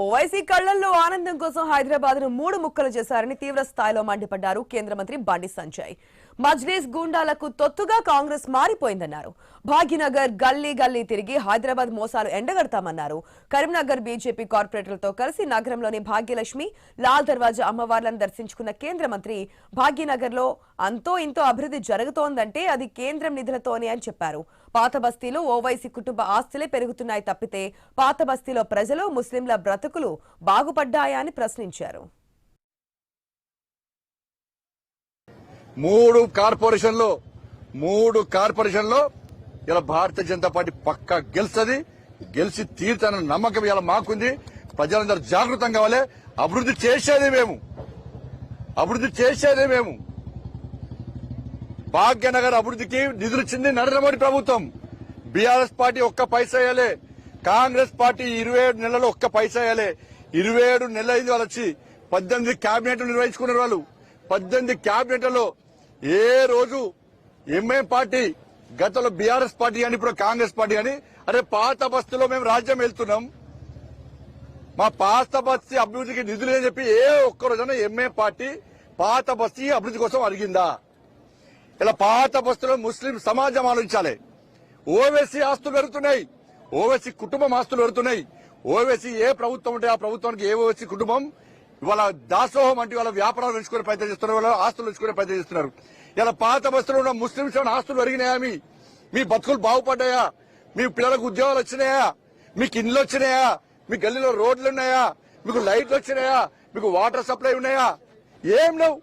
ఓవైసీ కళ్లల్లో ఆనందం కోసం హైదరాబాద్ ను 3 ముక్కలు చేశారని తీవ్ర స్థాయిలో మండిపడ్డారు కేంద్ర మంత్రి బండి సంజయ్. మజ్లిస్ గూండాలకు తొత్తుగా కాంగ్రెస్ మారిపోయిందన్నారు. భాగ్యనగర్ గల్లీ గల్లీ తిరిగి హైదరాబాద్ మోసాలు ఎండగడతామన్నారు. కరీంనగర్ బీజేపీ కార్పొరేటర్లతో కలిసి నగరంలోని భాగ్యలక్ష్మి, లాల్ దర్వాజా అమ్మవార్లను దర్శించుకున్న కేంద్ర మంత్రి భాగ్యనగర్ లో అంతో ఇంతో అభివృద్ధి జరుగుతోందంటే అది కేంద్రం నిధులతోనే అని చెప్పారు. పాత బస్తీలో ఓవైసీ కుటుంబ ఆస్తులే పెరుగుతున్నాయి తప్పితే పాత బస్తీలో ప్రజలు ముస్లింల బ్రతుకులు బాగుపడ్డాయా అని ప్రశ్నించారు. మూడు కార్పొరేషన్లో ఇలా భారతీయ జనతా పార్టీ పక్కా గెలిచి తీరుతానన్న నమ్మకం ఇలా మాకుంది. ప్రజలందరూ జాగృతం కావాలి. అభివృద్ధి చేసేదే మేము. భాగ్యనగర్ అభివృద్ధికి నిధులిచ్చింది నరేంద్ర మోడీ ప్రభుత్వం. బీఆర్ఎస్ పార్టీ ఒక్క పైసా వేయలే. కాంగ్రెస్ పార్టీ 27 నెలల్లో ఒక్క పైసా వేయలే. 27 నెలలు అయింది వాళ్ళు వచ్చి. 18 క్యాబినెట్లు నిర్వహించుకున్నారు వాళ్ళు. 18 క్యాబినెట్లలో ఏ రోజు ఎంఐఎం పార్టీ, గతంలో బీఆర్ఎస్ పార్టీ అని ఇప్పుడు కాంగ్రెస్ పార్టీ అని, అరే పాత బస్తీలో మేము రాజ్యం వెళ్తున్నాం, మా పాత బస్తీ అభివృద్ధికి నిధులు అని చెప్పి ఏ ఒక్కరోజైనా ఎంఐఎం పార్టీ పాత బస్తీ అభివృద్ధి కోసం అడిగిందా? ఇలా పాత బస్తీలో ముస్లిం సమాజం ఆలోచించాలి. ఓవైసీ ఆస్తులు పెరుగుతున్నాయి, ఓవైసీ కుటుంబం ఆస్తులు పెరుగుతున్నాయి. ఓవైసీ ఏ ప్రభుత్వం ఉంటే ఆ ప్రభుత్వానికి ఏ ఓవైసీ కుటుంబం ఇవాళ దాసోహం అంటే వాళ్ళ వ్యాపారాలు పెంచుకునే ప్రయత్నం చేస్తున్నారు, వాళ్ళ ఆస్తులు పెంచుకునే ప్రయత్నం చేస్తున్నారు. ఇలా పాత బస్తీలో ఉన్న ముస్లింస్ ఆస్తులు పెరిగినాయా? మీ బతుకులు బాగుపడ్డాయా? మీ పిల్లలకు ఉద్యోగాలు వచ్చినాయా? మీకు ఇండ్లు వచ్చినాయా? మీ గల్లీలో రోడ్లు ఉన్నాయా? మీకు లైట్లు వచ్చినాయా? మీకు వాటర్ సప్లై ఉన్నాయా? ఏం లేవు.